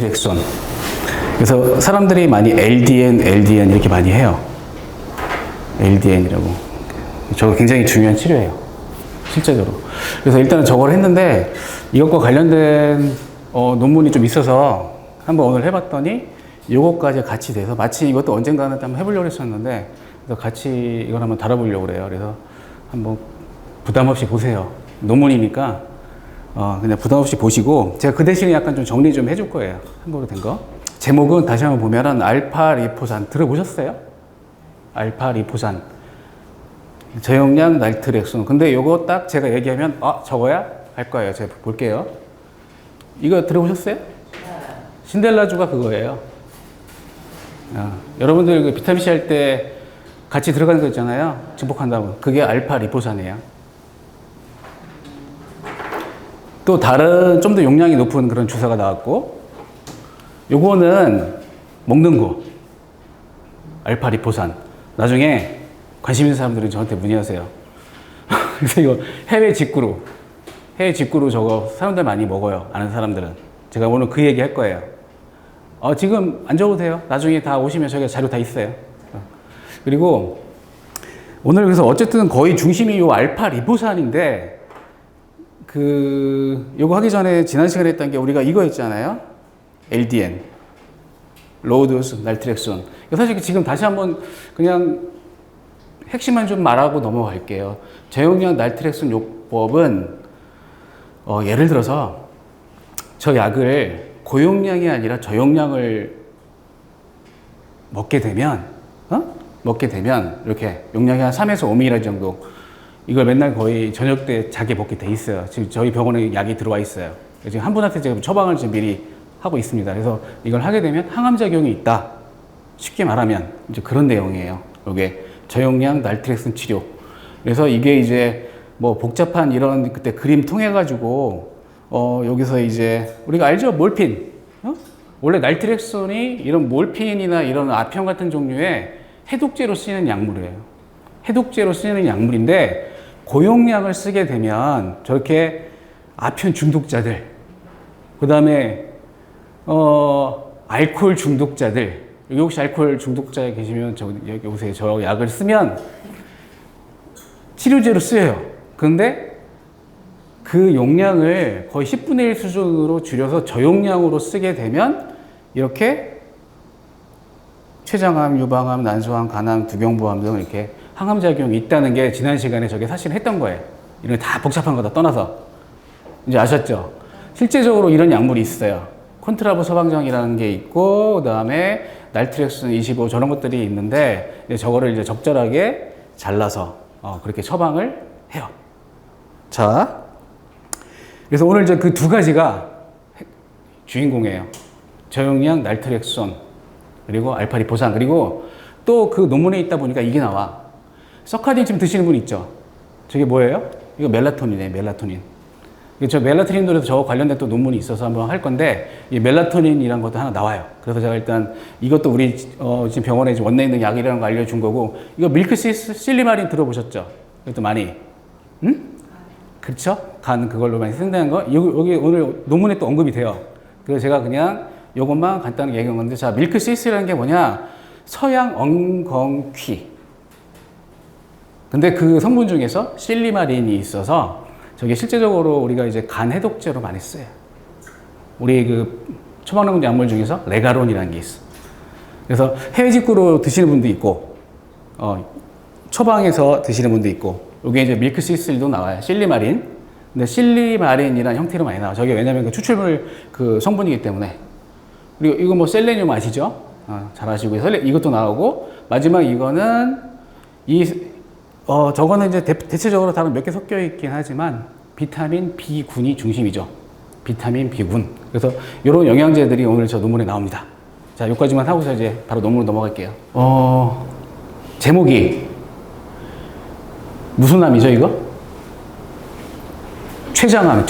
날트렉손. 그래서 사람들이 많이 LDN 이렇게 많이 해요. LDN이라고. 저거 굉장히 중요한 치료예요. 실제적으로. 그래서 일단은 저걸 했는데 이것과 관련된 논문이 좀 있어서 한번 오늘 해봤더니 이것까지 같이 돼서 마치 이것도 언젠가는 한번 해보려고 했었는데 그래서 같이 이걸 한번 다뤄보려고 그래요. 그래서 한번 부담 없이 보세요. 논문이니까 그냥 부담 없이 보시고 제가 그 대신에 약간 좀 정리 좀 해줄 거예요. 한국으로 된 거. 제목은 다시 한번 보면은 알파 리포산 들어보셨어요? 알파 리포산 저용량 날트렉손. 근데 요거 딱 제가 얘기하면 저거야? 할 거예요. 제가 볼게요. 이거 들어보셨어요? 신델라주가 그거예요. 여러분들 그 비타민C 할 때 같이 들어가는 거 있잖아요. 증폭한다고. 그게 알파 리포산이에요. 또 다른 좀 더 용량이 높은 그런 주사가 나왔고 요거는 먹는 거. 알파 리포산. 나중에 관심 있는 사람들은 저한테 문의하세요. 그래서 이거 해외 직구로 저거 사람들 많이 먹어요. 아는 사람들은. 제가 오늘 그 얘기 할 거예요. 지금 안 적어도 돼요. 나중에 다 오시면 저희가 자료 다 있어요. 그리고 오늘 그래서 어쨌든 거의 중심이 요 알파 리포산인데 요거 하기 전에 지난 시간에 했던 게 우리가 이거 있잖아요. LDN. 로우도스 날트렉손. 사실 지금 다시 한번 그냥 핵심만 좀 말하고 넘어갈게요. 저용량 날트렉손 요법은 예를 들어서 저 약을 고용량이 아니라 저용량을 먹게 되면 이렇게 용량이 한 3에서 5mg 정도 이걸 맨날 거의 저녁 때 자게 먹게 돼 있어요. 지금 저희 병원에 약이 들어와 있어요. 지금 한 분한테 제가 처방을 지금 미리 하고 있습니다. 그래서 이걸 하게 되면 항암작용이 있다. 쉽게 말하면 이제 그런 내용이에요. 이게 저용량 날트렉손 치료. 그래서 이게 이제 뭐 복잡한 이런 그때 그림 통해 가지고 여기서 이제 우리가 알죠? 몰핀. 원래 날트렉손이 이런 몰핀이나 이런 아편 같은 종류의 해독제로 쓰이는 약물이에요. 해독제로 쓰이는 약물인데 고용량을 쓰게 되면 저렇게 아편 중독자들, 그 다음에 알코올 중독자들, 여기 혹시 알코올 중독자에 계시면 여기 오세요. 저 약을 쓰면 치료제로 쓰여요. 그런데 그 용량을 거의 10분의 1 수준으로 줄여서 저용량으로 쓰게 되면 이렇게 췌장암, 유방암, 난소암, 간암, 두병부암 등 이렇게 항암작용이 있다는 게 지난 시간에 저게 사실 했던 거예요. 이런 다 복잡한 거 다 떠나서. 이제 아셨죠? 실제적으로 이런 약물이 있어요. 콘트라보 서방정이라는 게 있고, 그 다음에 날트렉손 25 저런 것들이 있는데, 저거를 이제 적절하게 잘라서, 그렇게 처방을 해요. 자. 그래서 오늘 이제 그 두 가지가 주인공이에요. 저용량 날트렉손, 그리고 알파 리포산, 그리고 또 그 논문에 있다 보니까 이게 나와. 서카딘 지금 드시는 분 있죠? 저게 뭐예요? 이거 멜라토닌이에요, 멜라토닌. 저 멜라토닌으로 저 관련된 또 논문이 있어서 한번 할 건데, 이 멜라토닌이라는 것도 하나 나와요. 그래서 제가 일단 이것도 우리 지금 병원에 원내 있는 약이라는 거 알려준 거고, 이거 밀크실리마린 들어보셨죠? 이것도 많이, 응? 그렇죠? 간 그걸로 많이 쓴다는 거. 여기 오늘 논문에 또 언급이 돼요. 그래서 제가 그냥 이것만 간단하게 얘기한 건데, 자, 밀크시스라는 게 뭐냐? 서양 엉겅퀴. 근데 그 성분 중에서 실리마린이 있어서 저게 실제적으로 우리가 이제 간 해독제로 많이 써요. 우리 그 처방용 약물 중에서 레가론이라는 게 있어. 그래서 해외 직구로 드시는 분도 있고, 처방해서 드시는 분도 있고, 이게 이제 밀크시슬도 나와요. 실리마린. 근데 실리마린이라는 형태로 많이 나와. 저게 왜냐면 그 추출물 그 성분이기 때문에. 그리고 이거 뭐 셀레늄 아시죠? 잘 아시고, 이것도 나오고, 마지막 이거는 저거는 이제 대체적으로 다른 몇 개 섞여 있긴 하지만 비타민 B군이 중심이죠. 비타민 B군. 그래서 이런 영양제들이 오늘 저 논문에 나옵니다. 자, 여기까지만 하고서 이제 바로 논문으로 넘어갈게요. 제목이 무슨 암이죠, 이거? 췌장암.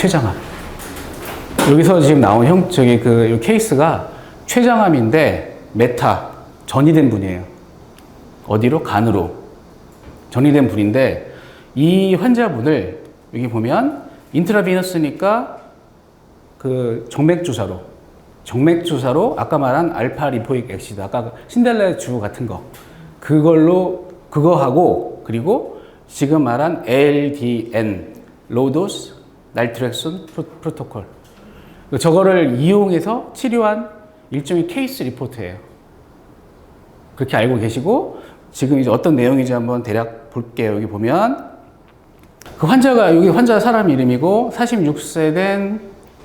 여기서 지금 나온 이 케이스가 췌장암인데 전이된 분이에요. 어디로? 간으로. 전이된 분인데 이 환자분을 여기 보면 인트라비너스니까 그 정맥 주사로 정맥 주사로 아까 말한 알파 리포익 액시드, 아까 신델레 주 같은 거, 그거 하고, 그리고 지금 말한 LDN, 로도스 날트렉손 프로토콜. 저거를 이용해서 치료한 일종의 케이스 리포트예요. 그렇게 알고 계시고, 지금 이제 어떤 내용인지 한번 대략 볼게요. 여기 보면 그 환자가, 여기 환자 사람 이름이고 46세 된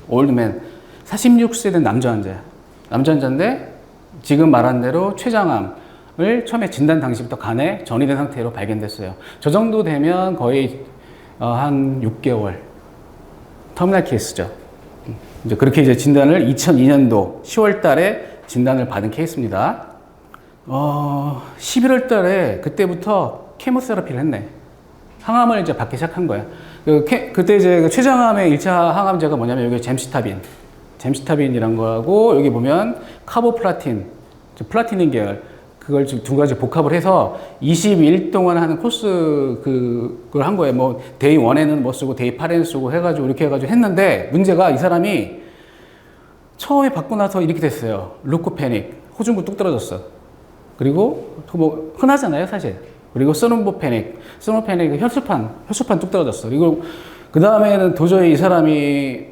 올드맨, 46세 된 남자 환자야. 남자 환자인데 지금 말한 대로 췌장암을 처음에 진단 당시부터 간에 전이된 상태로 발견됐어요. 저 정도 되면 거의 한 6개월 터미널 케이스죠. 이제 그렇게 이제 진단을 2002년도 10월 달에 진단을 받은 케이스입니다. 11월 달에 그때부터 케모세라피를 했네. 항암을 이제 받기 시작한 거야. 그때 이제 그 췌장암의 1차 항암제가 뭐냐면 여기 잼시타빈이란 거하고 여기 보면 카보플라틴, 플라티닌 계열, 그걸 두 가지 복합을 해서 22일 동안 하는 코스 그걸 한 거예요. 뭐 데이 1에는 뭐 쓰고 데이 8에는 쓰고 해가지고 이렇게 해가지고 했는데 문제가 이 사람이 처음에 받고 나서 이렇게 됐어요. 루코페닉, 호중구 뚝 떨어졌어. 그리고 뭐 흔하잖아요, 사실. 그리고 스노보페닉 혈소판 뚝 떨어졌어. 그리고 그 다음에는 도저히 이 사람이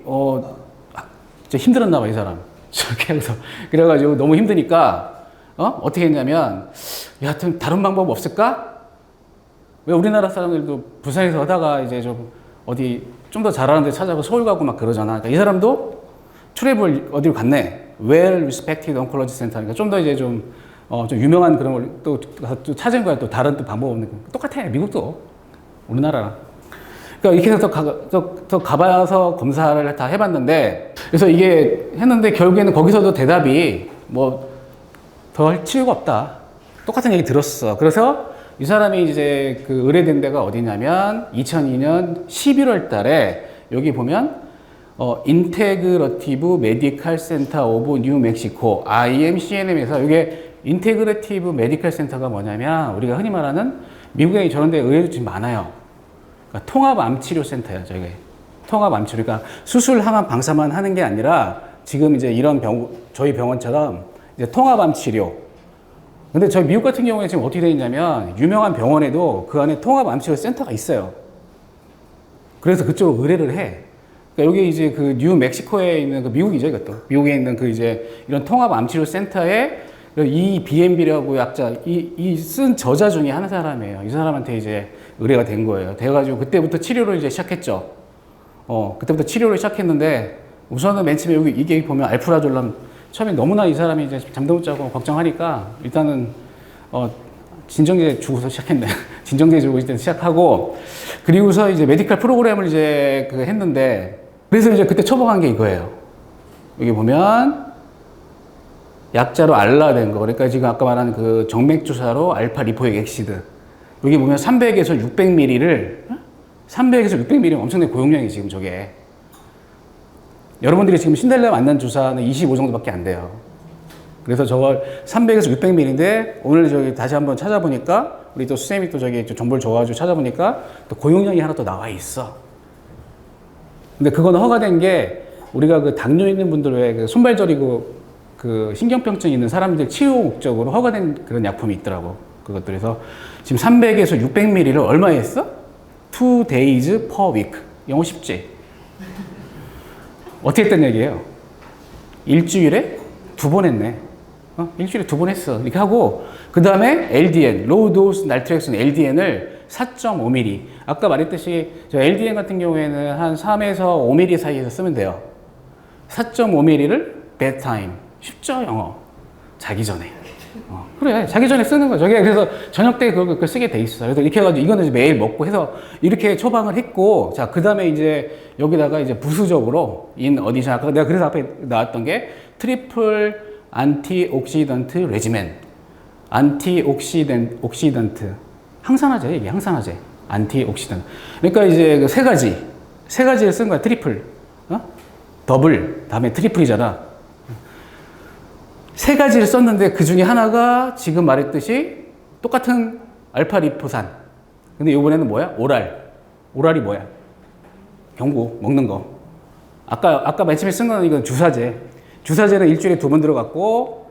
진짜 힘들었나 봐, 이 사람. 저렇게 해서 그래가지고 너무 힘드니까 어떻게 했냐면, 야, 다른 방법 없을까? 왜 우리나라 사람들도 부산에서 하다가 이제 좀 어디 좀 더 잘하는 데 찾아가고 서울 가고 막 그러잖아. 그러니까 이 사람도 트래블 어디로 갔네. Well Respected Oncology Center. 그러니까 좀 더 이제 좀 유명한 그런 걸 또 찾은 거야. 또 다른 또 방법 없는 거. 똑같아. 미국도. 우리나라랑. 그러니까 이렇게 해서 더 가봐서 검사를 다 해봤는데, 그래서 이게 했는데 결국에는 거기서도 대답이 뭐 더 할 치료가 없다. 똑같은 얘기 들었어. 그래서 이 사람이 이제 그 의뢰된 데가 어디냐면 2002년 11월 달에 여기 보면 인테그러티브 메디칼 센터 오브 뉴 멕시코 IMCNM에서 이게 인테그레티브 메디칼 센터가 뭐냐면 우리가 흔히 말하는 미국에 저런 데 의뢰도 지금 많아요. 그러니까 통합 암치료 센터예요, 저게. 통합 암치료. 그러니까 수술, 항암, 방사만 하는 게 아니라 지금 이제 이런 저희 병원처럼 이제 통합 암치료. 근데 저희 미국 같은 경우에 지금 어떻게 되어 있냐면 유명한 병원에도 그 안에 통합 암치료 센터가 있어요. 그래서 그쪽으로 의뢰를 해. 그러니까 여기 이제 그 뉴 멕시코에 있는 그 미국이죠, 이것도. 미국에 있는 그 이제 이런 통합 암치료 센터에 이 BMB라고 약자, 이 쓴 저자 중에 한 사람이에요. 이 사람한테 이제 의뢰가 된 거예요. 돼가지고 그때부터 치료를 이제 시작했죠. 그때부터 치료를 시작했는데 우선은 맨 처음에 여기 이게 보면 알프라졸람 처음에 너무나 이 사람이 이제 잠도 못 자고 걱정하니까 일단은 진정제 주고서 시작했네. 진정제 주고 이제 시작하고 그리고서 이제 메디컬 프로그램을 이제 했는데 그래서 이제 그때 처방한 게 이거예요. 여기 보면 약자로 알라된 거. 그러니까 지금 아까 말한 그 정맥 주사로 알파 리포익 액시드. 여기 보면 300에서 600ml를 300에서 600ml면 엄청난 고용량이 지금 저게. 여러분들이 지금 신델라 만난 주사는 25 정도밖에 안 돼요. 그래서 저걸 300에서 600ml인데 오늘 저기 다시 한번 찾아보니까 우리 또 수쌤이 또 저기 정보를 줘가지고 찾아보니까 또 고용량이 하나 또 나와 있어. 근데 그건 허가된 게 우리가 그 당뇨 있는 분들 왜 그 손발 저리고 그 신경병증 있는 사람들 치료 목적으로 허가된 그런 약품이 있더라고. 그것들에서 지금 300에서 600ml를 얼마에 했어? 2 days per week. 영어 쉽지? 어떻게 했단 얘기예요? 일주일에 2번 했네. 일주일에 2번 했어. 이렇게 하고, 그 다음에 LDN, Low Dose Naltrexone LDN을 4.5ml. 아까 말했듯이, 저 LDN 같은 경우에는 한 3에서 5ml 사이에서 쓰면 돼요. 4.5ml를 bedtime. 쉽죠, 영어. 자기 전에. 그래, 자기 전에 쓰는 거죠. 그래서 저녁 때 그걸 쓰게 돼 있어. 그래서 이렇게 해가지고 이거는 이제 매일 먹고 해서 이렇게 처방을 했고, 자, 그 다음에 이제 여기다가 이제 부수적으로 어디션 아까 내가 그래서 앞에 나왔던 게 트리플 안티옥시던트 레지멘. 옥시던트. 항산화제, 이게 항산화제. 안티옥시던트. 그러니까 이제 그 세 가지를 쓴 거야, 트리플. 더블, 다음에 트리플이잖아. 3가지를 썼는데 그 중에 하나가 지금 말했듯이 똑같은 알파 리포산. 근데 이번에는 뭐야? 오랄이 뭐야? 경구, 먹는 거. 아까 맨 처음에 쓴 거는 이건 주사제. 주사제는 일주일에 2번 들어갔고,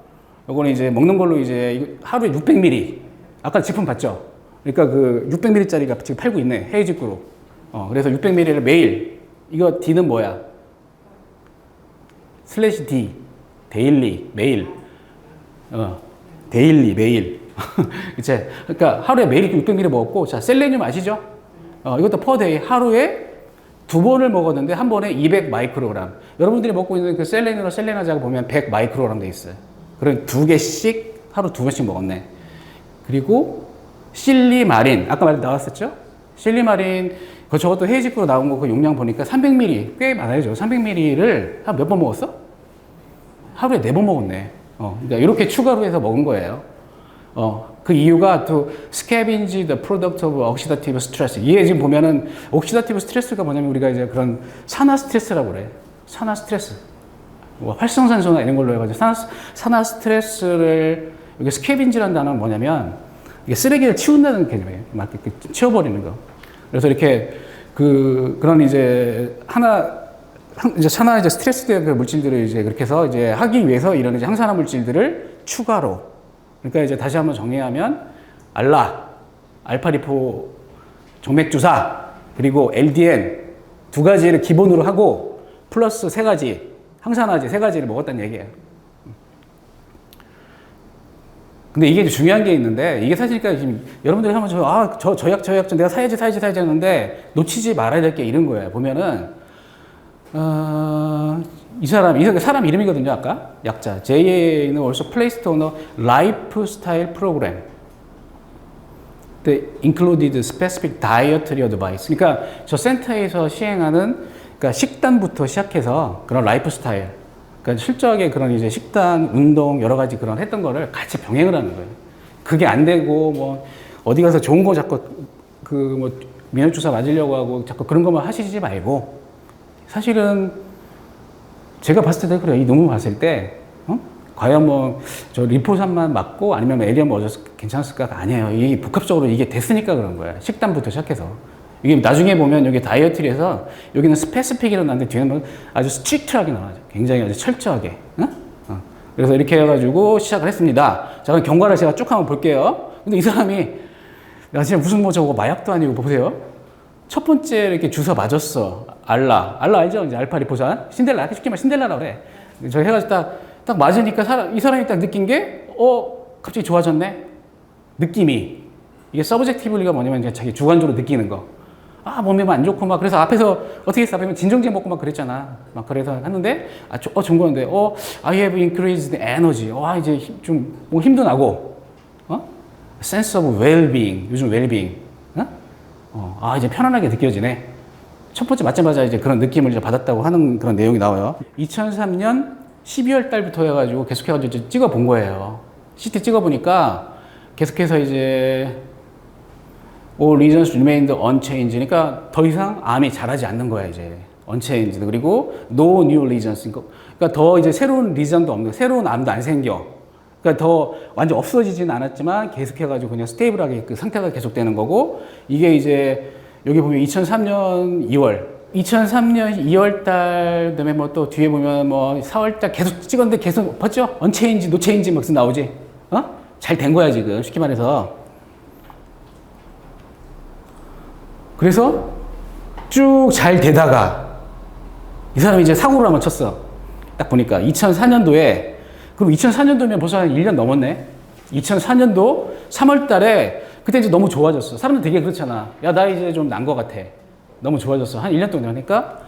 요거는 이제 먹는 걸로 이제 하루에 600ml. 아까 제품 봤죠? 그러니까 그 600ml짜리가 지금 팔고 있네. 헤이즈그룹. 그래서 600ml를 매일. 이거 D는 뭐야? 슬래시 D. 데일리. 매일. 데일리. 매일. 그치? 그러니까 하루에 매일 600ml 먹었고, 자, 셀레늄 아시죠? 이것도 퍼데이. 하루에 2번을 먹었는데 한 번에 200 마이크로그램. 여러분들이 먹고 있는 그 셀레늄과 셀레나자가 보면 100 마이크로그램 돼 있어요. 그럼 2개씩 하루 2번씩 먹었네. 그리고 실리마린 아까 말 나왔었죠? 실리마린 저것도 헤이지크로 나온 거 그 용량 보니까 300ml 꽤 많아요. 300ml를 한 몇 번 먹었어? 하루에 4번 먹었네. 그러니까 이렇게 추가로 해서 먹은 거예요. 그 이유가 to scavenge the product of oxidative stress. 이게 지금 보면은 옥시다티브 스트레스가 뭐냐면 우리가 이제 그런 산화 스트레스라고 그래. 산화 스트레스. 뭐 활성산소나 이런 걸로 해가지고 산화 스트레스를 여기 스캐빈지라는 단어는 뭐냐면 이게 쓰레기를 치운다는 개념이에요. 막 이렇게 치워버리는 거. 그래서 이렇게 그런 이제 이제 산화 이제 스트레스 그 물질들을 이제 그렇게 해서 이제 하기 위해서 이런 이제 항산화 물질들을 추가로. 그러니까 이제 다시 한번 정리하면 알파리포 정맥주사 그리고 LDN 2가지를 기본으로 하고 플러스 3가지 항산화제 3가지를 먹었다는 얘기예요. 근데 이게 중요한 게 있는데 이게 사실 그러니까 지금 여러분들이 하면 저 약 내가 사야지 하는데 놓치지 말아야 될 게 이런 거예요. 보면은 이 사람 이름이거든요. 아까 약자 JA는 also placed on a lifestyle program that included specific dietary advice. 그러니까 저 센터에서 시행하는 그러니까 식단부터 시작해서 그런 라이프스타일, 그러니까 실적의 그런 이제 식단, 운동 여러 가지 그런 했던 거를 같이 병행을 하는 거예요. 그게 안 되고 뭐 어디 가서 좋은 거 자꾸 그 뭐 면역주사 맞으려고 하고 자꾸 그런 것만 하시지 말고 사실은 제가 봤을 때 그래요. 이 논문 봤을 때 과연 뭐 저 리포산만 맞고 아니면 에리엄 얻어서 괜찮았을까가 아니에요. 이게 복합적으로 이게 됐으니까 그런 거예요. 식단부터 시작해서. 이게 나중에 보면 여기 다이어트리에서 여기는 스페시픽이라고 나왔는데 뒤에는 아주 스트릭트하게 나와요. 굉장히 아주 철저하게. 그래서 이렇게 해가지고 시작을 했습니다. 자, 그럼 경과를 제가 쭉 한번 볼게요. 근데 이 사람이 야, 진짜 무슨 뭐 저거 마약도 아니고 보세요. 첫 번째 이렇게 주사 맞았어. 알라 알죠? 이제 알파리포산. 신델라. 쉽게 말해 신델라라고 그래. 저 해가지고 딱 맞으니까 이 사람이 딱 느낀 게, 갑자기 좋아졌네? 느낌이. 이게 서브젝티브리가 뭐냐면 이제 자기 주관적으로 느끼는 거. 몸이 안 좋고 막 그래서 앞에서 어떻게 했어? 앞에서 진정제 먹고 막 그랬잖아. 막 그래서 했는데, 좋은 건데, I have increased energy. 이제 좀 뭐 힘도 나고, sense of well-being. 요즘 well-being. 이제 편안하게 느껴지네. 첫 번째 맞자마자 이제 그런 느낌을 이제 받았다고 하는 그런 내용이 나와요. 2003년 12월 달부터 해가지고 계속해가지고 찍어 본 거예요. CT 찍어 보니까 계속해서 이제 all lesions remained unchanged. 그러니까 더 이상 암이 자라지 않는 거야, 이제. unchanged. 그리고 no new lesions. 그러니까 더 이제 새로운 리전도 없는, 새로운 암도 안 생겨. 그러니까 더 완전 없어지진 않았지만 계속해가지고 그냥 스테이블하게 그 상태가 계속되는 거고, 이게 이제 여기 보면 2003년 2월 달, 그 다음에 뭐 또 뒤에 보면 뭐 4월 달 계속 찍었는데 계속 봤죠? 언체인지, 노체인지 막 나오지? 잘 된 거야, 지금. 쉽게 말해서. 그래서 쭉 잘 되다가 이 사람이 이제 사고를 한번 쳤어. 딱 보니까 2004년도에, 그럼 2004년도면 벌써 한 1년 넘었네? 2004년도 3월 달에 그때 이제 너무 좋아졌어. 사람들 되게 그렇잖아. 야, 나 이제 좀 난 거 같아. 너무 좋아졌어. 한 1년 동안 하니까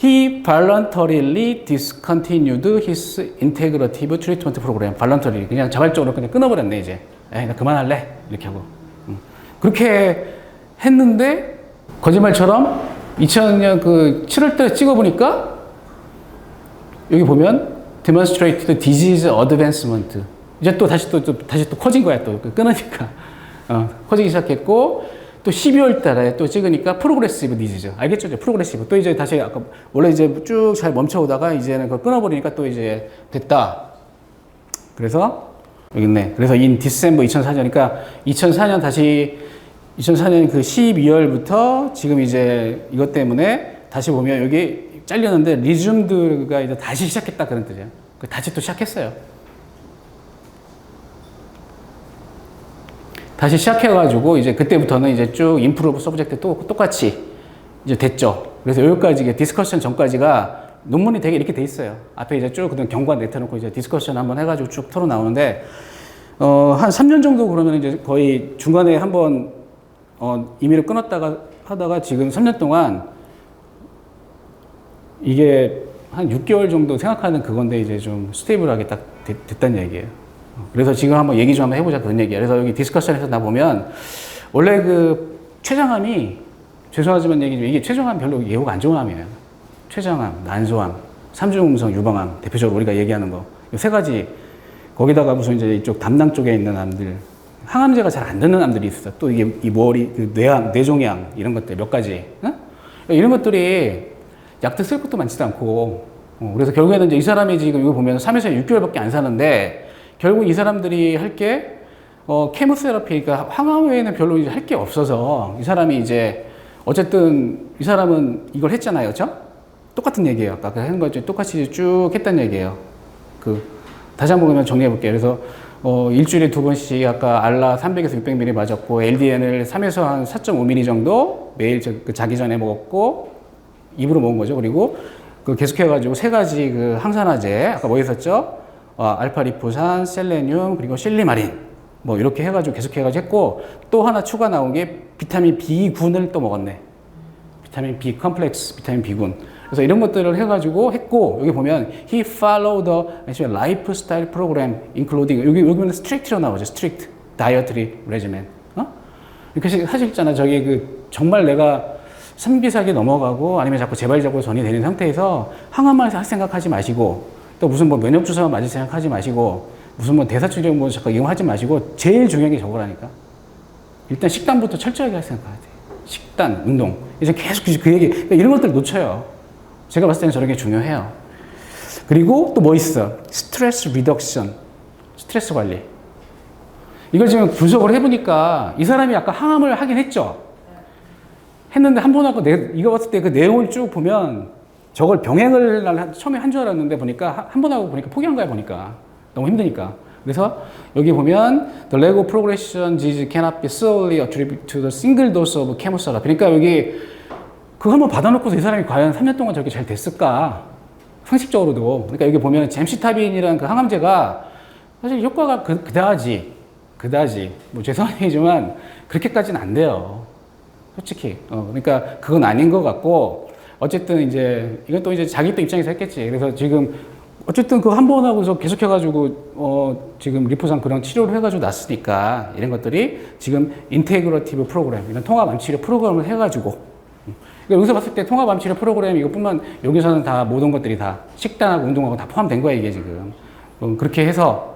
he voluntarily discontinued his integrative treatment program. voluntarily. 그냥 자발적으로 그냥 끊어버렸네, 이제. 나 그만할래. 이렇게 하고. 그렇게 했는데 거짓말처럼 2000년 그 7월 달에 찍어보니까 여기 보면 demonstrated disease advancement. 이제 또 다시 또 커진 거야, 또. 끊으니까. 커지기 시작했고, 또 12월 달에 또 찍으니까 프로그레시브 디지즈. 알겠죠? 이제 프로그레시브. 또 이제 다시 아까 원래 이제 쭉 잘 멈춰오다가 이제는 그걸 끊어버리니까 또 이제 됐다. 그래서 여기 있네. 그래서 in December 2004년이니까 2004년 그 12월부터 지금 이제 이것 때문에 다시 보면 여기 잘렸는데 리즘드가 이제 다시 시작했다 그런 뜻이에요. 다시 또 시작했어요. 다시 시작해가지고 이제 그때부터는 이제 쭉 임프로브 서브젝트 또 똑같이 이제 됐죠. 그래서 여기까지 디스커션 전까지가 논문이 되게 이렇게 돼 있어요. 앞에 이제 쭉 그다음 경관 내려놓고 이제 디스커션 한번 해가지고 쭉 털어 나오는데 한 3년 정도 그러면 이제 거의 중간에 한번 임의로 끊었다가 하다가 지금 3년 동안 이게 한 6개월 정도 생각하는 그건데 이제 좀 스테이블하게 딱 됐다는 얘기예요. 그래서 지금 한번 얘기 좀 한번 해보자 그런 얘기예요. 그래서 여기 디스커션에서 나 보면 원래 그 췌장암이 죄송하지만 얘기죠. 이게 췌장암 별로 예후가 안 좋은 암이에요. 췌장암, 난소암, 삼중음성 유방암 대표적으로 우리가 얘기하는 거 이 세 가지 거기다가 무슨 이제 이쪽 담낭 쪽에 있는 암들 항암제가 잘 안 듣는 암들이 있어. 또 이게 이 머리 그 뇌암, 뇌종양 이런 것들 몇 가지 응? 이런 것들이 약도 쓸 것도 많지도 않고 그래서 결국에는 이제 이 사람이 지금 이거 보면 3에서 6개월밖에 안 사는데 결국 이 사람들이 할 게 케모세라피 그러니까 항암 외에는 별로 이제 할 게 없어서 이 사람이 이제 어쨌든 이 사람은 이걸 했잖아요, 그렇죠? 똑같은 얘기예요. 아까 그 한 거죠. 똑같이 쭉 했다는 얘기예요. 다시 한번 그러면 정리해 볼게요. 그래서 일주일에 2번씩 아까 알라 300에서 600ml 맞았고 LDN을 3에서 한 4.5ml 정도 매일 자기 전에 먹었고 입으로 먹은 거죠. 그리고 계속해가지고 세 가지 그 항산화제 아까 뭐 있었죠? 알파리포산, 셀레늄 그리고 실리마린 뭐 이렇게 해가지고 계속해가지고 했고 또 하나 추가 나온 게 비타민 B군을 또 먹었네. 비타민 B 컴플렉스, 비타민 B군. 그래서 이런 것들을 해가지고 했고 여기 보면 he followed the lifestyle program including 여기 보면 strict로 나오죠. strict dietary regimen. 이렇게 하셨잖아. 저기 정말 내가 삼비사기 넘어가고 아니면 자꾸 재발적으로 전이 되는 상태에서 항암만 생각하지 마시고 또 무슨 뭐 면역 주사 맞을 생각하지 마시고 무슨 뭐 대사치료 뭐 잠깐 이거 하지 마시고 제일 중요한 게 저거라니까. 일단 식단부터 철저하게 할 생각해야 돼. 식단, 운동. 이제 계속 그 얘기 그러니까 이런 것들 놓쳐요. 제가 봤을 때는 저런 게 중요해요. 그리고 또 뭐 있어? 스트레스 리덕션. 스트레스 관리. 이걸 지금 분석을 해보니까 이 사람이 아까 항암을 하긴 했죠. 했는데 한 번 하고 이거 봤을 때 그 내용을 쭉 보면 저걸 병행을 처음에 한 줄 알았는데 보니까 한 번 하고 보니까 포기한 거야 보니까. 너무 힘드니까. 그래서 여기 보면 the lag of progression disease cannot be solely attributed to the single dose of chemotherapy. 그러니까 여기 그거 한번 받아놓고서 이 사람이 과연 3년 동안 저렇게 잘 됐을까? 상식적으로도. 그러니까 여기 보면 잼시타빈이라는 그 항암제가 사실 효과가 그다지 뭐 죄송한 얘기지만 그렇게까지는 안 돼요. 솔직히. 그러니까 그건 아닌 것 같고 어쨌든 이제 이건 또 이제 자기 또 입장에서 했겠지. 그래서 지금 어쨌든 그 한 번 하고서 계속해가지고 지금 리포산 그런 치료를 해가지고 났으니까 이런 것들이 지금 인테그러티브 프로그램 이런 통합암 치료 프로그램을 해가지고 그러니까 여기서 봤을 때 통합암 치료 프로그램 이것뿐만 여기서는 다 모든 것들이 다 식단하고 운동하고 다 포함된 거야 이게 지금 그렇게 해서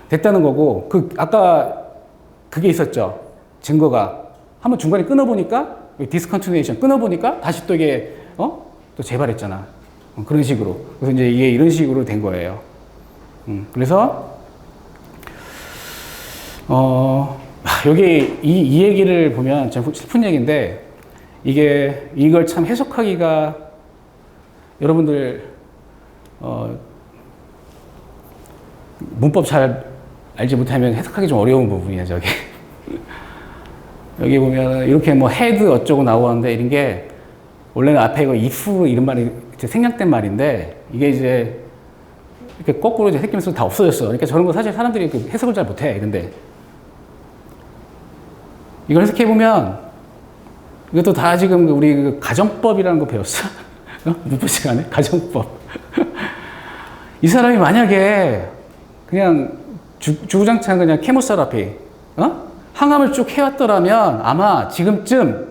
됐다는 거고 아까 그게 있었죠 증거가 한번 중간에 끊어보니까 디스컨티뉴에이션 끊어보니까 다시 또 이게 또 재발했잖아. 그런 식으로. 그래서 이제 이게 이런 식으로 된 거예요. 그래서, 여기 이 얘기를 보면 참 슬픈 얘기인데, 이걸 참 해석하기가 여러분들, 문법 잘 알지 못하면 해석하기 좀 어려운 부분이에요, 저게. 여기 보면 이렇게 뭐 헤드 어쩌고 나오는데 이런 게 원래는 앞에 이거 if 이런 말이 생략된 말인데 이게 이제 이렇게 거꾸로 이제 새끼면서 다 없어졌어. 그러니까 저런 거 사실 사람들이 해석을 잘 못해. 근데 이걸 해석해 보면 이것도 다 지금 우리 그 가정법이라는 거 배웠어. 문법 시간에 가정법. 이 사람이 만약에 그냥 주구장창 그냥 케모세라피, 항암을 쭉 해왔더라면 아마 지금쯤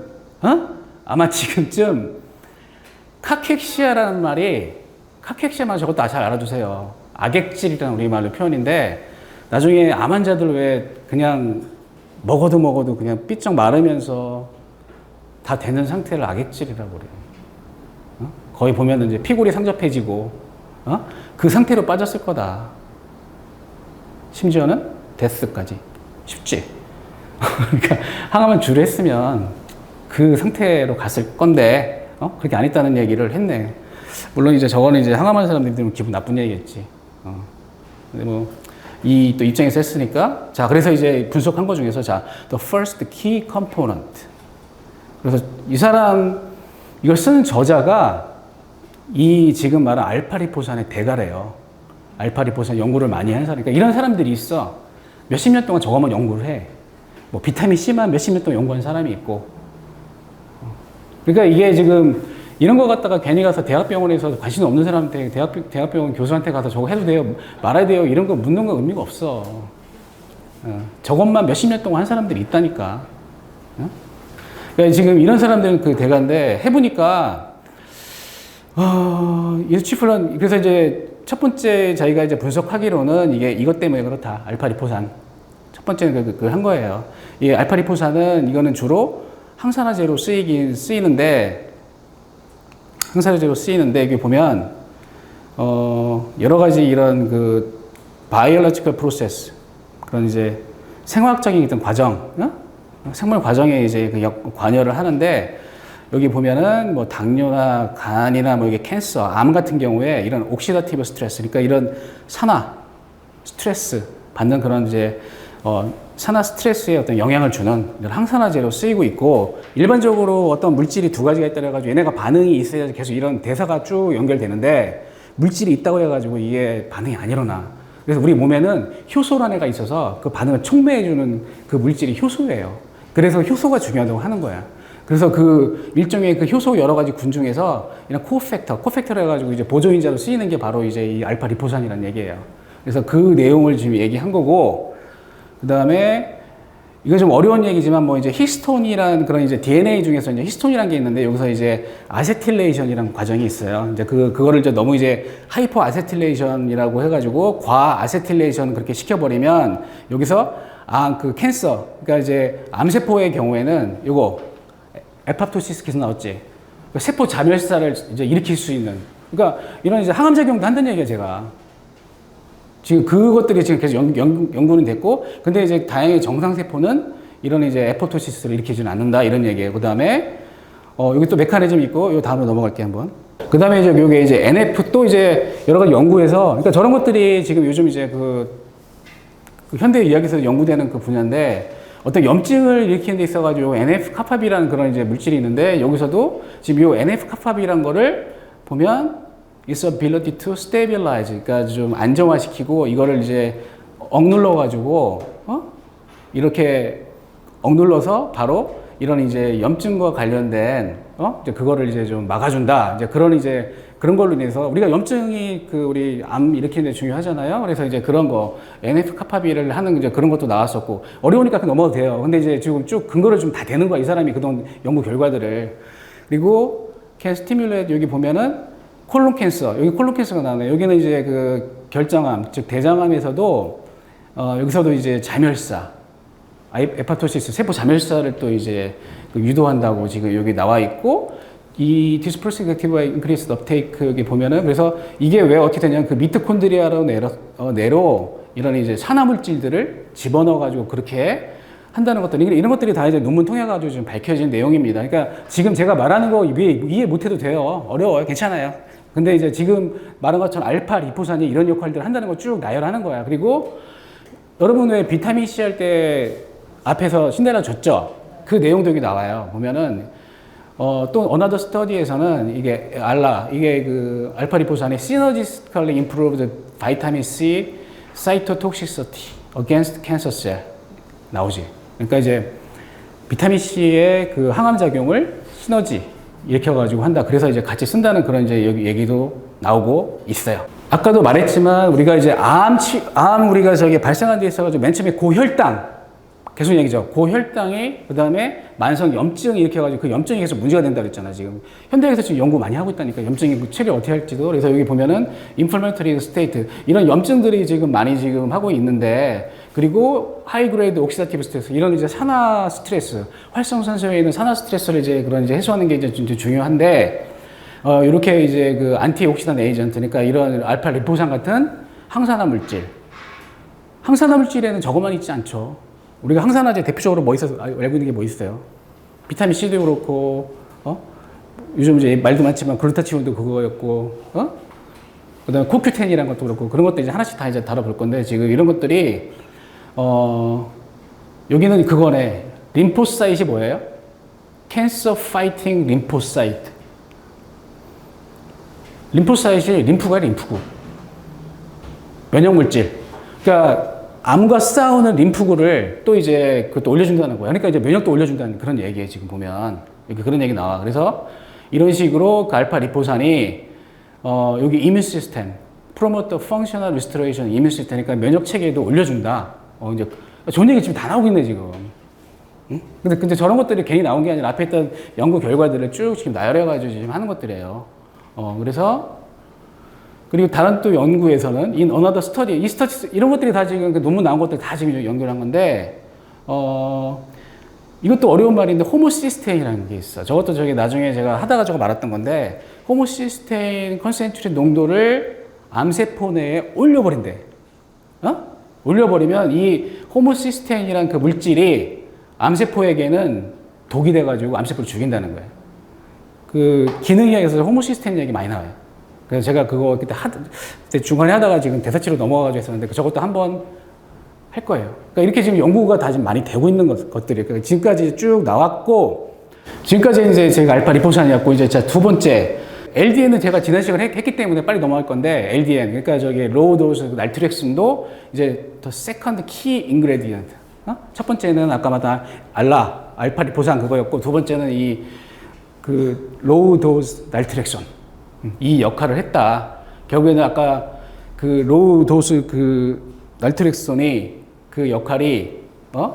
카케시아라는 말이 카케시아만 저것도 잘 알아두세요. 악액질이라는 우리말로 표현인데 나중에 암 환자들 왜 그냥 먹어도 그냥 삐쩍 마르면서 다 되는 상태를 악액질이라고 그래요. 거의 보면 이제 피골이 상접해지고 그 상태로 빠졌을 거다. 심지어는 데스까지. 쉽지? 그러니까 항암을 주로 했으면 그 상태로 갔을 건데 그렇게 안 했다는 얘기를 했네. 물론 이제 저거는 이제 항암하는 사람들이 들으면 기분 나쁜 얘기겠지. 근데 뭐, 이 또 입장에서 했으니까. 자, 그래서 이제 분석한 것 중에서 자, the first key component. 그래서 이 사람, 이걸 쓰는 저자가 이 지금 말한 알파리포산의 대가래요. 알파리포산 연구를 많이 하는 사람. 그러니까 이런 사람들이 있어. 몇십 년 동안 저것만 연구를 해. 뭐 비타민 C만 몇십 년 동안 연구한 사람이 있고. 그러니까 이게 지금 이런 거 갖다가 괜히 가서 대학병원에서 관심 없는 사람한테 대학병원 교수한테 가서 저거 해도 돼요? 말아야 돼요? 이런 거 묻는 거 의미가 없어. 저것만 몇십 년 동안 한 사람들이 있다니까. 그러니까 지금 이런 사람들은 그 대가인데 해보니까 이수치플란 그래서 이제 첫 번째 저희가 이제 분석하기로는 이게 이것 때문에 그렇다. 알파리포산. 첫 번째는 한 거예요. 이 알파리포산은 이거는 주로 항산화제로 쓰이는데 여기 보면 여러 가지 이런 그 biological process 그런 이제 생화학적인 어떤 과정, 생물 과정에 이제 관여를 하는데 여기 보면은 뭐 당뇨나 간이나 뭐 이게 캔서, 암 같은 경우에 이런 옥시다티브 스트레스, 그러니까 이런 산화 스트레스 받는 그런 이제 산화 스트레스에 어떤 영향을 주는 이런 항산화제로 쓰이고 있고 일반적으로 어떤 물질이 두 가지가 있다 해가지고 얘네가 반응이 있어야지 계속 이런 대사가 쭉 연결되는데 물질이 있다고 해가지고 이게 반응이 안 일어나. 그래서 우리 몸에는 효소라는 애가 있어서 그 반응을 촉매해주는 그 물질이 효소예요. 그래서 효소가 중요하다고 하는 거야. 그래서 그 일종의 그 효소 여러 가지 군 중에서 이런 코팩터를 해가지고 이제 보조인자로 쓰이는 게 바로 이제 이 알파 리포산이라는 얘기예요. 그래서 그 내용을 지금 얘기한 거고, 그 다음에 이건 좀 어려운 얘기지만 뭐 이제 히스톤이라는 그런 이제 DNA 중에서 이제 히스톤이라는 게 있는데 여기서 이제 아세틸레이션이라는 과정이 있어요. 이제 그거를 이제 너무 이제 하이퍼 아세틸레이션이라고 해가지고 과 아세틸레이션 그렇게 시켜버리면 여기서 그 캔서, 그러니까 이제 암세포의 경우에는 요거 에파토시스 계속 나왔지. 그러니까 세포 자멸사를 이제 일으킬 수 있는. 그러니까 이런 이제 항암작용도 한다는 얘기야, 제가. 지금 그것들이 지금 계속 연구는 됐고, 근데 이제 다행히 정상세포는 이런 이제 에포토시스를 일으키지는 않는다, 이런 얘기예요. 그 다음에, 여기 또 메커니즘이 있고, 요 다음으로 넘어갈게요, 한번. 그 다음에 이제 요게 이제 NF 또 이제 여러 가지 연구에서, 그러니까 저런 것들이 지금 요즘 이제 그 현대 의학에서 연구되는 그 분야인데, 어떤 염증을 일으키는 데 있어가지고 NF-카파비라는 그런 이제 물질이 있는데, 여기서도 지금 요 NF-카파비라는 거를 보면, its ability to stabilize. 그러니까 좀 안정화시키고, 이거를 이제 억눌러가지고, 이렇게 억눌러서 바로 이런 이제 염증과 관련된, 이제 그거를 이제 좀 막아준다. 이제 그런 걸로 인해서 우리가 염증이 우리 암 일으키는 데 중요하잖아요. 그래서 이제 그런 거, NF-카파비를 하는 이제 그런 것도 나왔었고, 어려우니까 넘어도 돼요. 근데 이제 지금 쭉 근거를 좀 다 되는 거야. 이 사람이 그동안 연구 결과들을. 그리고 can stimulate 여기 보면은 콜론 캔서, 여기 콜론 캔서가 나오네요. 여기는 이제 그 결장암, 즉 대장암에서도 여기서도 이제 자멸사, 에파토시스, 세포 자멸사를 또 이제 유도한다고 지금 여기 나와 있고, 이 디스프로시티브와 인크리스 업테이크 여기 보면은 그래서 이게 왜 어떻게 되냐면 그 미토콘드리아로 내로 이런 이제 산화 물질들을 집어넣어 가지고 그렇게 한다는 것들, 이런 것들이 다 이제 논문 통해 가지고 지금 밝혀진 내용입니다. 그러니까 지금 제가 말하는 거 이해 못 해도 돼요. 어려워요. 괜찮아요. 근데 이제 지금 말한 것처럼 알파 리포산이 이런 역할들을 한다는 거 쭉 나열하는 거야. 그리고 여러분 왜 비타민 C 할 때 앞에서 신데렐라 줬죠? 그 내용도 여기 나와요. 보면은 또 어나더 스터디에서는 이게 그 알파 리포산의 synergistically improved vitamin C cytotoxicity against cancer cell 나오지. 그러니까 이제 비타민 C의 그 항암 작용을 시너지 일으켜가지고 한다. 그래서 이제 같이 쓴다는 그런 이제 여기 얘기도 나오고 있어요. 아까도 말했지만 우리가 이제 암 우리가 발생한 데 있어가지고 맨 처음에 고혈당 계속 얘기죠. 고혈당이 그 다음에 만성 염증이 일으켜가지고 그 염증이 계속 문제가 된다 그랬잖아. 지금 현대에서 지금 연구 많이 하고 있다니까 염증이 처리 어떻게 할지도. 그래서 여기 보면은 inflammatory state 이런 염증들이 지금 많이 지금 하고 있는데, 그리고 하이 그레이드 옥시다티브 스트레스 이런 이제 산화 스트레스, 활성산소에 있는 산화 스트레스를 이제 그런 이제 해소하는 게 이제 중요한데, 이렇게 이제 그 안티옥시단 에이전트, 그러니까 이런 알파 리포산 같은 항산화 물질에는 저것만 있지 않죠. 우리가 항산화제 대표적으로 뭐 있어서 알고 있는 게 뭐 있어요? 비타민 C도 그렇고, 요즘 이제 말도 많지만 글루타치온도 그거였고, 그다음에 코큐텐이라는 것도 그렇고 그런 것도 이제 하나씩 다 이제 다뤄볼 건데 지금 이런 것들이 여기는 그거네. 림포사이트이 뭐예요? 캔서 파이팅 림포사이트. 림포사이트이 림프가 림프구. 면역물질. 그러니까 암과 싸우는 림프구를 또 이제 그것도 올려준다는 거야. 그러니까 이제 면역도 올려준다는 그런 얘기예요. 지금 보면 이렇게 그런 얘기 나와. 그래서 이런 식으로 그 알파 리포산이 여기 이뮤 시스템, 프로모터 펑셔널 리스토레이션 이뮤 시스템이니까 면역 체계도 올려준다. 이제 좋은 얘기 지금 다 나오고 있네 지금. 응? 근데 저런 것들이 괜히 나온 게 아니라 앞에 있던 연구 결과들을 쭉 지금 나열해가지고 지금 하는 것들이에요. 그래서 그리고 다른 또 연구에서는 in another study, 이 스터디 이런 것들이 다 지금 그 논문 나온 것들 다 지금 연결한 건데 이것도 어려운 말인데 호모시스테인이라는 게 있어. 저것도 저기 나중에 제가 하다가 저거 말았던 건데 호모시스테인 컨센트레이트 농도를 암세포 내에 올려버린대. 올려버리면 이 호모시스테인이라는 그 물질이 암세포에게는 독이 돼가지고 암세포를 죽인다는 거예요. 그 기능의학에서 호모시스테인 얘기 많이 나와요. 그래서 제가 그거 그때 중간에 하다가 지금 대사치로 넘어가가지고 했었는데 저것도 한번 할 거예요. 그러니까 이렇게 지금 연구가 다 지금 많이 되고 있는 것들이 그러니까 지금까지 쭉 나왔고 지금까지 이제 제가 알파 리포산이었고 이제 자 두 번째 LDN은 제가 지난 시간에 했기 때문에 빨리 넘어갈 건데 LDN 그러니까 저기 로우 도스 날트렉슨도 이제 더 세컨드 키 인그레디언트. 첫 번째는 아까 말한 알파 리포산 그거였고 두 번째는 이 그 로우 도스 날트렉슨 이 역할을 했다. 결국에는 아까 그 로우 도스 그 날트렉슨이 그 역할이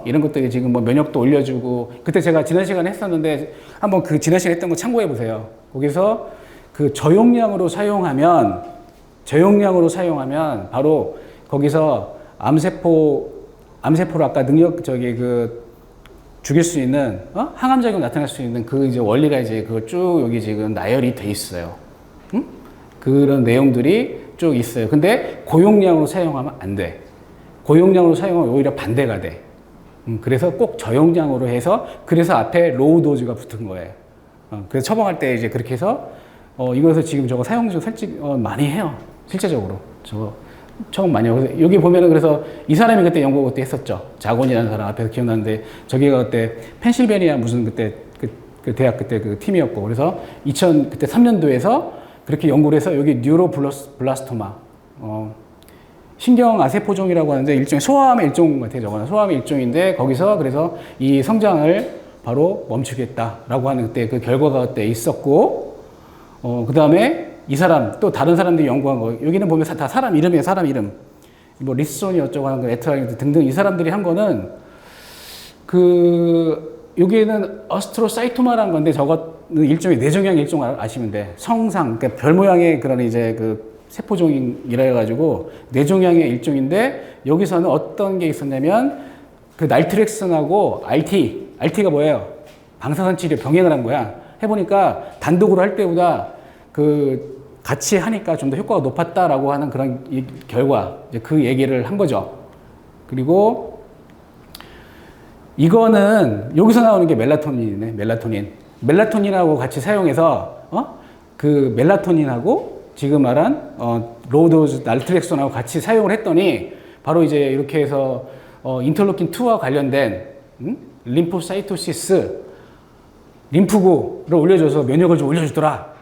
이런 것들이 지금 뭐 면역도 올려주고 그때 제가 지난 시간에 했었는데 한번 그 지난 시간에 했던 거 참고해 보세요. 거기서 그 저용량으로 사용하면 바로 거기서 암세포로 아까 능력 저기 그 죽일 수 있는 항암 작용 나타날 수 있는 그 이제 원리가 이제 그거 쭉 여기 지금 나열이 돼 있어요. 응? 그런 내용들이 쭉 있어요. 근데 고용량으로 사용하면 안 돼. 고용량으로 사용하면 오히려 반대가 돼. 그래서 꼭 저용량으로 해서 그래서 앞에 로우 도즈가 붙은 거예요. 그래서 처방할 때 이제 그렇게 해서 이거에서 지금 저거 사용률 솔직히 많이 해요. 실제적으로 저거 처음 많이 하고 여기 보면은 그래서 이 사람이 그때 연구 그때 했었죠. 자곤이라는 사람 앞에서 기억나는데 저기가 그때 펜실베니아 무슨 그때 그 대학 그때 그 팀이었고 그래서 그때 3년도에서 그렇게 연구를 해서 여기 뉴로블라스토마 신경아세포종이라고 하는데 일종의 소아암의 일종 같아요. 저거는 소아암의 일종인데 거기서 그래서 이 성장을 바로 멈추겠다라고 하는 그때 그 결과가 그때 있었고 그 다음에 이 사람 또 다른 사람들이 연구한 거 여기는 보면 다 사람 이름이에요. 사람 이름 뭐 리슨이 어쩌고 하는 거 에트라이드 등등 이 사람들이 한 거는 그 여기에는 어스트로사이토마라는 건데 저거는 일종의 뇌종양 일종 아시면 돼. 성상 그러니까 별 모양의 그런 이제 그 세포종이라 해가지고 뇌종양의 일종인데 여기서는 어떤 게 있었냐면 그 날트렉슨하고 RT가 뭐예요? 방사선 치료 병행을 한 거야. 해보니까 단독으로 할 때보다 그 같이 하니까 좀 더 효과가 높았다라고 하는 그런 결과 이제 그 얘기를 한 거죠. 그리고 이거는 여기서 나오는 게 멜라토닌이네. 멜라토닌하고 같이 사용해서 그 멜라토닌하고 지금 말한 로우도즈 날트렉슨하고 같이 사용을 했더니 바로 이제 이렇게 해서 인터로킨 2와 관련된 림포사이토시스 림프구를 올려줘서 면역을 좀 올려주더라.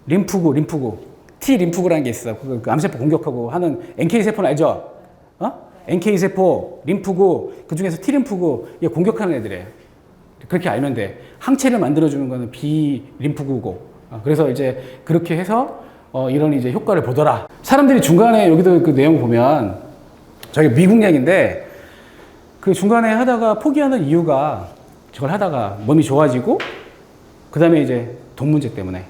림프구 T 림프구라는 게 있어. 그 암세포 공격하고 하는 NK 세포는 알죠? NK 세포, 림프구 그 중에서 T 림프구 이게 공격하는 애들이에요. 그렇게 알면 돼. 항체를 만들어주는 거는 B 림프구고. 그래서 이제 그렇게 해서 이런 이제 효과를 보더라. 사람들이 중간에 여기도 그 내용 보면 저기 미국 얘기인데 그 중간에 하다가 포기하는 이유가 저걸 하다가 몸이 좋아지고 그 다음에 이제 돈 문제 때문에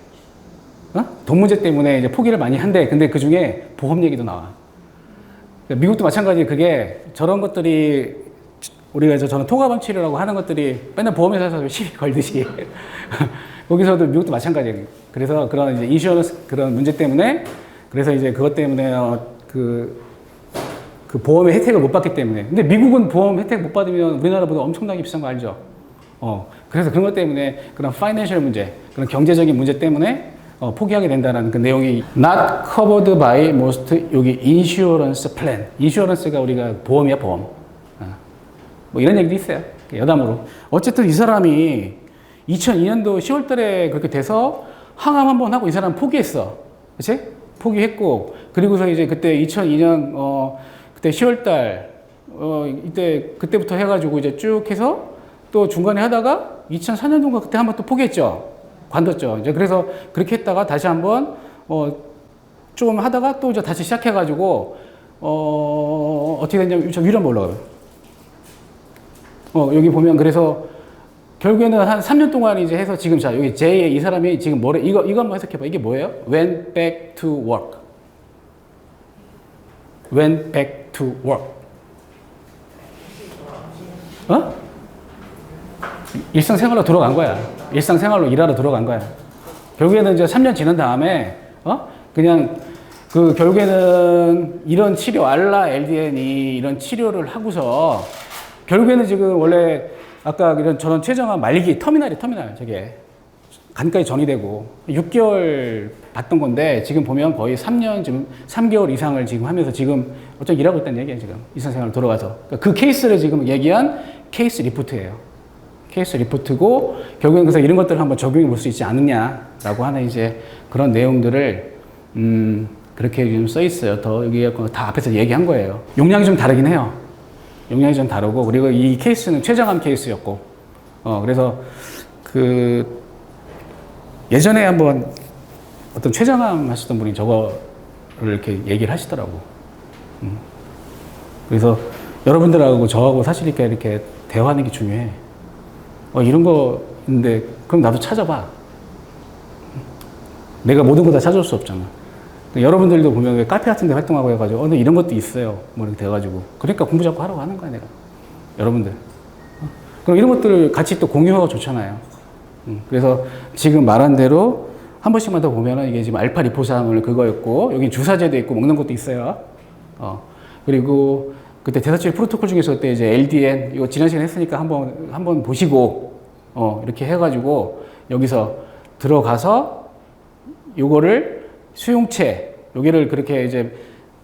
돈 문제 때문에 이제 포기를 많이 한대. 근데 그 중에 보험 얘기도 나와. 미국도 마찬가지. 그게 저런 것들이 우리가 저는 토가방 치료라고 하는 것들이 맨날 보험회사에서 시비 걸듯이 거기서도 미국도 마찬가지예요. 그래서 그런 이제 인슈어런스 그런 문제 때문에 그래서 이제 그것 때문에 그 보험의 혜택을 못 받기 때문에. 근데 미국은 보험 혜택 못 받으면 우리나라보다 엄청나게 비싼 거 알죠? 그래서 그런 것 때문에 그런 파이낸셜 문제, 그런 경제적인 문제 때문에 포기하게 된다는 그 내용이 not covered by most 여기 insurance plan. 인슈어런스가 우리가 보험이야, 보험. 뭐 이런 얘기도 있어요. 여담으로. 어쨌든 이 사람이 2002년도 10월 달에 그렇게 돼서 항암 한번 하고 이 사람 포기했어. 그치? 포기했고, 그리고서 이제 그때 2002년, 그때 10월 달, 그때부터 해가지고 이제 쭉 해서 또 중간에 하다가 2004년도인가 그때 한번 또 포기했죠. 관뒀죠. 이제 그래서 그렇게 했다가 다시 한번, 좀 하다가 또 이제 다시 시작해가지고, 어떻게 됐냐면, 저 위로 한번 올라가요. 여기 보면 그래서 결국에는 한 3년 동안 이제 해서 지금 자, 여기 J의 이 사람이 지금 뭐래? 이거 한번 해석해봐. 이게 뭐예요? Went back to work. Went back to work. 일상생활로 돌아간 거야. 일상생활로 일하러 들어간 거야. 결국에는 이제 3년 지난 다음에, 그냥, 결국에는 이런 치료, 알라 LDN이 이런 치료를 하고서, 결국에는 지금 원래, 아까 이런 저런 췌장암 말기, 터미널, 저게. 간까지 전이되고, 6개월 봤던 건데, 지금 보면 거의 3년, 지금 3개월 이상을 지금 하면서 지금 어쩌 일하고 있다는 얘기예요, 지금. 일상생활로 돌아가서. 그 케이스를 지금 얘기한 케이스 리포트예요. 케이스 리포트고 결국엔 그래서 이런 것들을 한번 적용해 볼 수 있지 않느냐라고 하는 이제 그런 내용들을 그렇게 좀 써 있어요. 더 여기 다 앞에서 얘기한 거예요. 용량이 좀 다르긴 해요. 용량이 좀 다르고 그리고 이 케이스는 췌장암 케이스였고 그래서 그 예전에 한번 어떤 췌장암 하시던 분이 저거를 이렇게 얘기를 하시더라고. 그래서 여러분들하고 저하고 사실 이렇게 대화하는 게 중요해. 이런 거 있는데 그럼 나도 찾아봐. 내가 모든 거 다 찾아올 수 없잖아. 여러분들도 보면 왜 카페 같은 데 활동하고 해가지고 근데 이런 것도 있어요. 뭐 이렇게 돼가지고 그러니까 공부 자꾸 하라고 하는 거야 내가. 여러분들. 그럼 이런 것들을 같이 또 공유하고 좋잖아요. 그래서 지금 말한 대로 한 번씩만 더 보면은 이게 지금 알파 리포산올 그거였고 여기 주사제도 있고 먹는 것도 있어요. 그리고 그때 대사치료 프로토콜 중에서 그때 이제 LDN 이거 지난 시간에 했으니까 한번 보시고 이렇게 해가지고 여기서 들어가서 요거를 수용체 여기를 그렇게 이제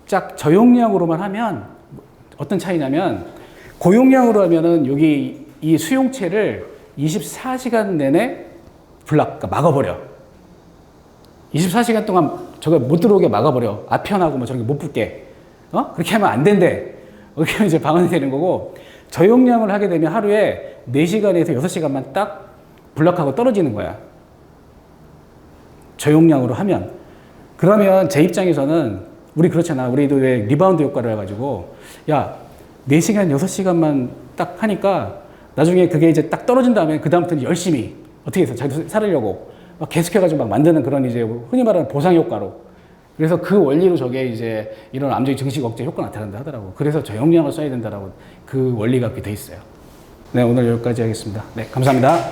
쫙 저용량으로만 하면 어떤 차이냐면 고용량으로 하면은 여기 이 수용체를 24시간 내내 그러니까 막아버려. 24시간 동안 저거 못 들어오게 막아버려. 아편하고 뭐 저런 게 못 붙게. 그렇게 하면 안 된대. 그렇게 하면 이제 방언이 되는 거고, 저용량을 하게 되면 하루에 4시간에서 6시간만 딱 블락하고 떨어지는 거야. 저용량으로 하면. 그러면 제 입장에서는, 우리 그렇잖아. 우리도 왜 리바운드 효과를 해가지고, 야, 4시간, 6시간만 딱 하니까, 나중에 그게 이제 딱 떨어진 다음에, 그다음부터는 열심히, 어떻게 해서 자기도 살으려고, 막 계속해가지고 막 만드는 그런 이제, 흔히 말하는 보상 효과로. 그래서 그 원리로 저게 이제 이런 암적인 증식 억제 효과가 나타난다 하더라고. 그래서 저용량을 써야 된다라고 그 원리가 그렇게 돼 있어요. 네, 오늘 여기까지 하겠습니다. 네, 감사합니다.